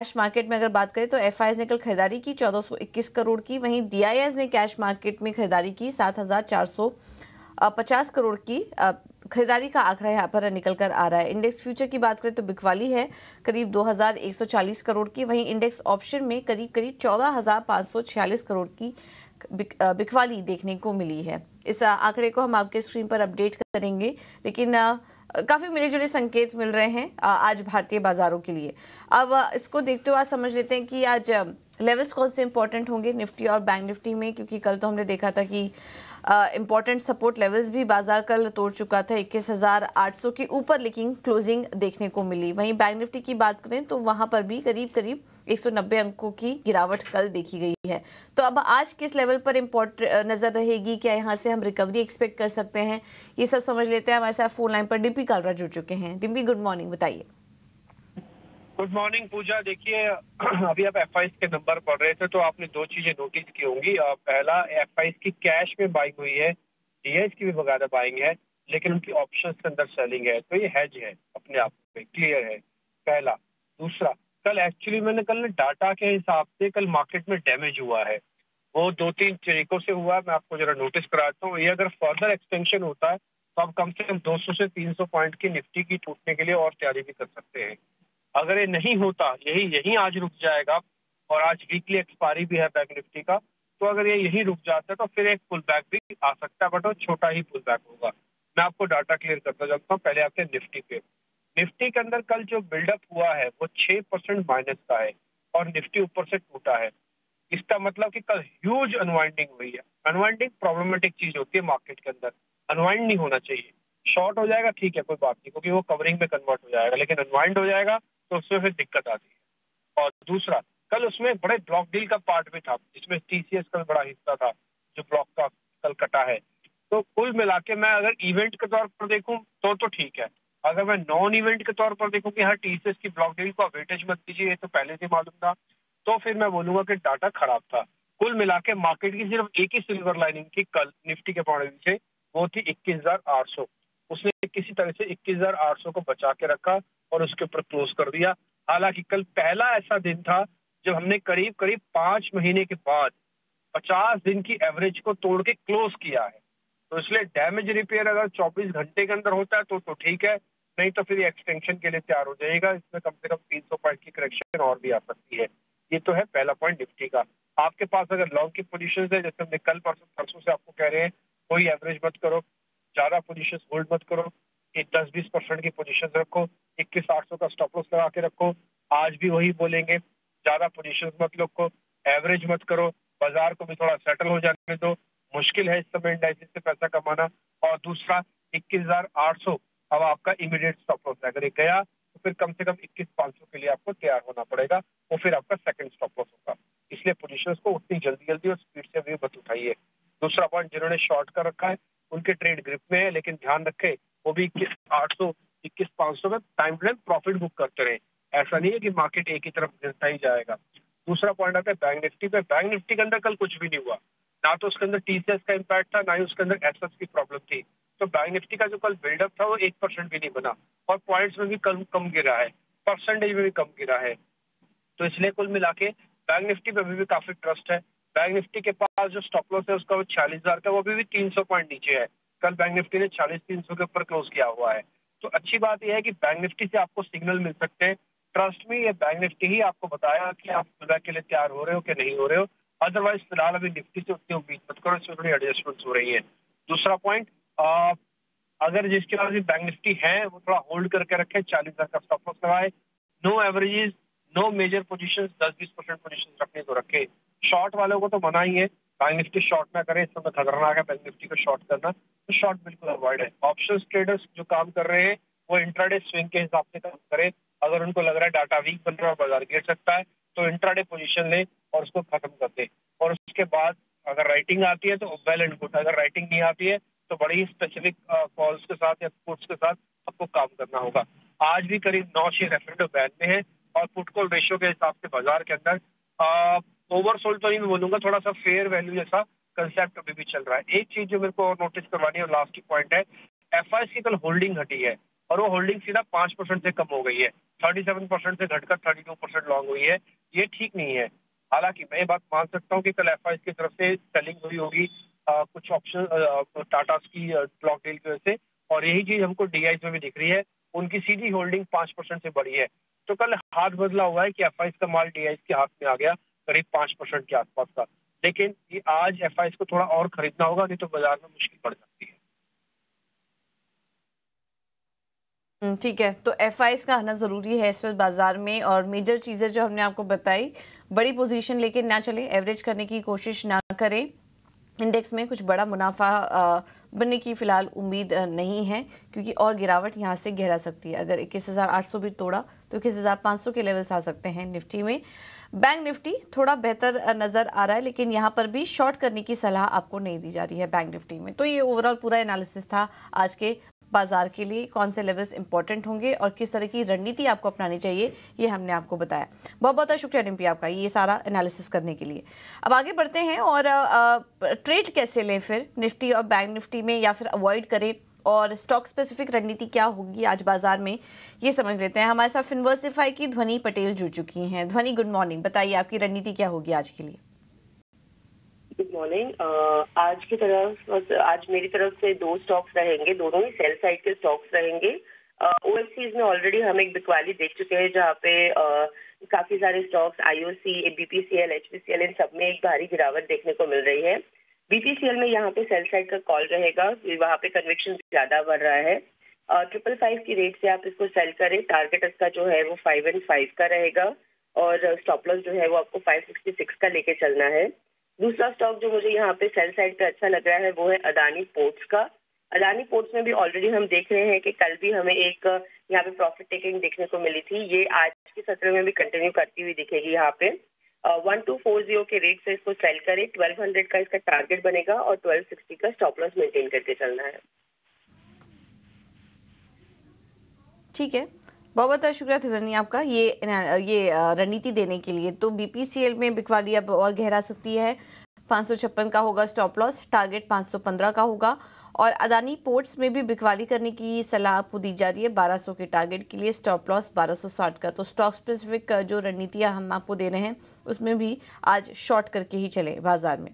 Cash market में अगर बात करें तो एफआईज ने कल खरीदारी की 1421 करोड़ की, वहीं डीआईएस ने कैश मार्केट में खरीदारी की 7450 करोड़ की खरीदारी का आंकड़ा यहाँ पर निकल कर आ रहा है। इंडेक्स फ्यूचर की बात करें तो बिकवाली है करीब 2140 करोड़ की, वहीं इंडेक्स ऑप्शन में करीब करीब 14546 करोड़ की बिकवाली देखने को मिली है। इस आंकड़े को हम आपके स्क्रीन पर अपडेट करेंगे, लेकिन काफी मिले जुले संकेत मिल रहे हैं आज भारतीय बाजारों के लिए। अब इसको देखते हुए आज समझ लेते हैं कि आज लेवल्स कौन से इंपॉर्टेंट होंगे निफ्टी और बैंक निफ्टी में, क्योंकि कल तो हमने देखा था कि इंपॉर्टेंट सपोर्ट लेवल्स भी बाजार कल तोड़ चुका था 21,800 के ऊपर, लेकिन क्लोजिंग देखने को मिली। वहीं बैंक निफ्टी की बात करें तो वहां पर भी करीब करीब 190 अंकों की गिरावट कल देखी गई है। तो अब आज किस लेवल पर नजर रहेगी, क्या यहाँ से हम रिकवरी एक्सपेक्ट कर सकते हैं, ये सब समझ लेते हैं। हमारे साथ फोन लाइन पर डिम्पी कालरा जुड़ चुके हैं। डिम्पी, गुड मॉर्निंग, बताइए। गुड मॉर्निंग पूजा। देखिए, अभी आप एफआईज के नंबर पढ़ रहे थे तो आपने दो चीजें नोटिस की होंगी। पहला, एफआईज की कैश में बाइंग हुई है, डीएस की भी बकायदा बाइंग है, लेकिन उनकी ऑप्शंस के अंदर सेलिंग है, तो ये हेज है, अपने आप में क्लियर है, पहला। दूसरा, कल एक्चुअली मैंने कल डाटा के हिसाब से कल मार्केट में डैमेज हुआ है, वो दो तीन तरीकों से हुआ है। मैं आपको जरा नोटिस कराता हूँ। ये अगर फर्दर एक्सटेंशन होता है तो आप कम से कम 200 से 300 पॉइंट की निफ्टी की टूटने के लिए और तैयारी भी कर सकते हैं। अगर ये नहीं होता, यही आज रुक जाएगा, और आज वीकली एक्सपायरी भी है बैंक निफ्टी का, तो अगर ये यही रुक जाता है तो फिर एक पुल बैक भी आ सकता है, बट वो छोटा ही पुल बैक होगा। मैं आपको डाटा क्लियर करता जाता हूँ। पहले आते हैं निफ्टी पे। निफ्टी के अंदर कल जो बिल्डअप हुआ है वो 6% माइनस का है और निफ्टी ऊपर से टूटा है। इसका मतलब कि कल ह्यूज अनवाइंडिंग हुई है। अनवाइंडिंग प्रॉब्लमेटिक चीज होती है मार्केट के अंदर, अनवाइंड नहीं होना चाहिए। शॉर्ट हो जाएगा ठीक है, कोई बात नहीं, क्योंकि वो कवरिंग में कन्वर्ट हो जाएगा, लेकिन अनवाइंड हो जाएगा तो उसमें फिर दिक्कत आती है। और दूसरा, कल उसमें बड़े ब्लॉक डील का पार्ट भी था, जिसमें टीसीएस का बड़ा हिस्सा था जो ब्लॉक का कल कटा है। तो कुल मिला के मैं अगर इवेंट के तौर पर देखूं तो ठीक है। अगर मैं नॉन इवेंट के तौर पर देखूं कि हर टीसीएस की ब्लॉक डील को वेटेज मत दीजिए, ये तो पहले से मालूम था, तो फिर मैं बोलूंगा कि डाटा खराब था। कुल मिला के मार्केट की सिर्फ एक ही सिल्वर लाइनिंग थी कल निफ्टी के पॉइंट से, वो थी 21,800। उसने किसी तरह से 21,800 को बचा के रखा और उसके ऊपर क्लोज कर दिया। हालांकि कल पहला ऐसा दिन था जब हमने करीब करीब 5 महीने के बाद 50 दिन की एवरेज को तोड़ के क्लोज किया है। तो इसलिए डैमेज रिपेयर अगर 24 घंटे के अंदर होता है तो ठीक है, नहीं तो फिर एक्सटेंशन के लिए तैयार हो जाएगा। इसमें कम से कम 300 पॉइंट की करेक्शन और भी आ सकती है। ये तो है पहला पॉइंट निफ्टी का। आपके पास अगर लॉन्ग की पोजीशन है, जैसे हमने कल परसों से आपको कह रहे हैं, कोई एवरेज मत करो, ज्यादा पोजीशन होल्ड मत करो, एक 10-20% की पोजीशन रखो, 21,800 का स्टॉप लॉस लगा के रखो। आज भी वही बोलेंगे, ज्यादा पोजीशन मत रखो, एवरेज मत करो, बाजार को भी थोड़ा सेटल हो जाने दो। मुश्किल है इस समय इंडाइसिस से पैसा कमाना। और दूसरा, 21,800 अब आपका इमीडिएट स्टॉप लॉस है। अगर ये गया तो फिर कम से कम 21,500 के लिए आपको तैयार होना पड़ेगा, वो फिर आपका सेकंड स्टॉप लॉस होगा। इसलिए पोजीशंस को उतनी जल्दी और स्पीड से भी मत उठाइए। दूसरा पॉइंट, जिन्होंने शॉर्ट कर रखा है उनके ट्रेड ग्रिप में है, लेकिन ध्यान रखें वो भी 21,800 21,500 में टाइम फ्रेम प्रॉफिट बुक करते रहे। ऐसा नहीं है कि मार्केट एक ही तरफ गिरता ही जाएगा। दूसरा पॉइंट आता है बैंक निफ्टी पे। बैंक निफ्टी के अंदर कल कुछ भी नहीं हुआ, ना तो उसके अंदर टीसीएस का इम्पैक्ट था, ना ही उसके अंदर एसेट्स की प्रॉब्लम थी। तो बैंक निफ्टी का जो कल बिल्डअप था वो 1% भी नहीं बना, और पॉइंट्स में भी कम गिरा है, परसेंटेज में भी कम गिरा है। तो इसलिए कुल मिला के बैंक निफ्टी पे अभी भी काफी ट्रस्ट है। बैंक निफ्टी के पास जो स्टॉप लॉस है उसका वो 46,000 का, वो अभी भी 300 पॉइंट नीचे है। कल बैंक निफ्टी ने 46,300 के ऊपर क्लोज किया हुआ है। तो अच्छी बात यह है कि बैंक निफ्टी से आपको सिग्नल मिल सकते हैं। ट्रस्ट में ये बैंक निफ्टी ही आपको बताया कि आप सुबह के लिए तैयार हो रहे हो कि नहीं हो रहे हो। अदरवाइज फिलहाल अभी निफ्टी से उतनी उम्मीद मत करो, इसमें थोड़ी एडजस्टमेंट हो रही है। दूसरा पॉइंट, अगर जिसके पास भी बैंक निफ्टी है वो थोड़ा होल्ड करके रखे, 40,000 का स्टॉप लॉस लगाए, no averages, no major position, 10-20% position रखने तो रखे। शॉर्ट वालों को तो मना ही है, बैंक निफ्टी शॉर्ट ना करे, इस समय खतरनाक है बैंक निफ्टी को शॉर्ट करना, तो शॉर्ट बिल्कुल अवॉइड है। ऑप्शंस ट्रेडर्स जो काम कर रहे हैं वो इंट्राडे स्विंग के हिसाब से काम करें। अगर उनको लग रहा है डाटा वीक बन रहा है, बाजार गिर सकता है, तो इंट्राडे पोजीशन ले और उसको खत्म कर दे। और उसके बाद अगर राइटिंग आती है तो वेल एंड गुड, अगर राइटिंग नहीं आती है तो बड़ी ही स्पेसिफिक कॉल्स के साथ या पुट्स के साथ आपको काम करना होगा। आज भी करीब 9 शेयर एफ बैन में है, और पुट कॉल रेशियो के हिसाब से बाजार के अंदर ओवरसोल्ड तो नहीं मैं बोलूंगा, थोड़ा सा फेयर वैल्यू जैसा कंसेप्ट अभी भी चल रहा है। एक चीज जो मेरे को नोटिस करवानी है और लास्ट की पॉइंट है, एफआईएस की कल होल्डिंग घटी है। और वो होल्डिंग सीधा 5% से कम हो गई है, 37% से घटकर 32% लॉन्ग हुई है। ये ठीक नहीं है। हालांकि मैं ये बात मान सकता हूँ कि कल एफआईएस की तरफ से सेलिंग हुई होगी कुछ ऑप्शन टाटा की ब्लॉक डील की वजह से, और यही चीज हमको डीआईज में भी दिख रही है। उनकी सीधी होल्डिंग 5% से बढ़ी है। तो कल हाथ बदला हुआ है कि एफआईएस का माल डीआईज के हाथ में आ गया करीब 5% के आसपास का। लेकिन ये आज एफआईएस को थोड़ा और खरीदना होगा, नहीं तो बाजार में मुश्किल पड़ सकती है। ठीक है, तो एफआईएस का आना ज़रूरी है इस वक्त बाजार में, और मेजर चीज़ें जो हमने आपको बताई, बड़ी पोजीशन लेके ना चले, एवरेज करने की कोशिश ना करें। इंडेक्स में कुछ बड़ा मुनाफा बनने की फिलहाल उम्मीद नहीं है, क्योंकि और गिरावट यहाँ से गहरा सकती है। अगर 21,800 भी तोड़ा तो 21,500 के लेवल्स आ सकते हैं निफ्टी में। बैंक निफ्टी थोड़ा बेहतर नज़र आ रहा है, लेकिन यहाँ पर भी शॉर्ट करने की सलाह आपको नहीं दी जा रही है बैंक निफ्टी में। तो ये ओवरऑल पूरा एनालिसिस था आज के बाजार के लिए। कौन से लेवल्स इंपॉर्टेंट होंगे और किस तरह की रणनीति आपको अपनानी चाहिए, ये हमने आपको बताया। बहुत बहुत शुक्रिया डिम्पी आपका ये सारा एनालिसिस करने के लिए। अब आगे बढ़ते हैं और ट्रेड कैसे लें फिर निफ्टी और बैंक निफ्टी में, या फिर अवॉइड करें, और स्टॉक स्पेसिफिक रणनीति क्या होगी आज बाजार में, ये समझ लेते हैं। हमारे साथ फिनवर्सिफाई की ध्वनि पटेल जुड़ चुकी हैं। ध्वनि, गुड मॉर्निंग, बताइए आपकी रणनीति क्या होगी आज के लिए। Good morning. आज मेरी तरफ से 2 स्टॉक्स रहेंगे, दोनों ही सेल साइड के स्टॉक्स रहेंगे। ओएफसीज में ऑलरेडी हम एक बिकवाली देख चुके हैं, जहाँ पे काफी सारे स्टॉक्स आईओसी, बीपीसीएल, एचपीसीएल, इन सब में एक भारी गिरावट देखने को मिल रही है। बीपीसीएल में यहाँ पे सेल साइड का कॉल रहेगा, वहाँ पे कन्विक्शन ज्यादा बढ़ रहा है। 555 की रेट से आप इसको सेल करें। टारगेट इसका जो है वो 515 का रहेगा, और स्टॉप लॉस जो है वो आपको 566 का लेके चलना है। दूसरा स्टॉक जो मुझे यहाँ पे सेल साइड पे अच्छा लग रहा है वो है अदानी पोर्ट्स का। अदानी पोर्ट्स में भी ऑलरेडी हम देख रहे हैं कि कल भी हमें एक यहाँ पे प्रॉफिट टेकिंग देखने को मिली थी। ये आज के सत्र में भी कंटिन्यू करती हुई दिखेगी। यहाँ पे 1240 के रेट से इसको सेल करें। 1200 का इसका टारगेट बनेगा और 1260 का स्टॉप लॉस मेंटेन करके चलना है। ठीक है, बहुत बहुत शुक्रिया ध्वनि आपका ये रणनीति देने के लिए। तो बीपीसीएल में बिकवाली अब और गहरा सकती है। 556 का होगा स्टॉप लॉस, टारगेट 515 का होगा। और अदानी पोर्ट्स में भी बिकवाली करने की सलाह आपको दी जा रही है 1200 के टारगेट के लिए, स्टॉप लॉस 1260 का। तो स्टॉक स्पेसिफिक जो रणनीतियाँ हम आपको दे रहे हैं उसमें भी आज शॉर्ट करके ही चले बाजार में।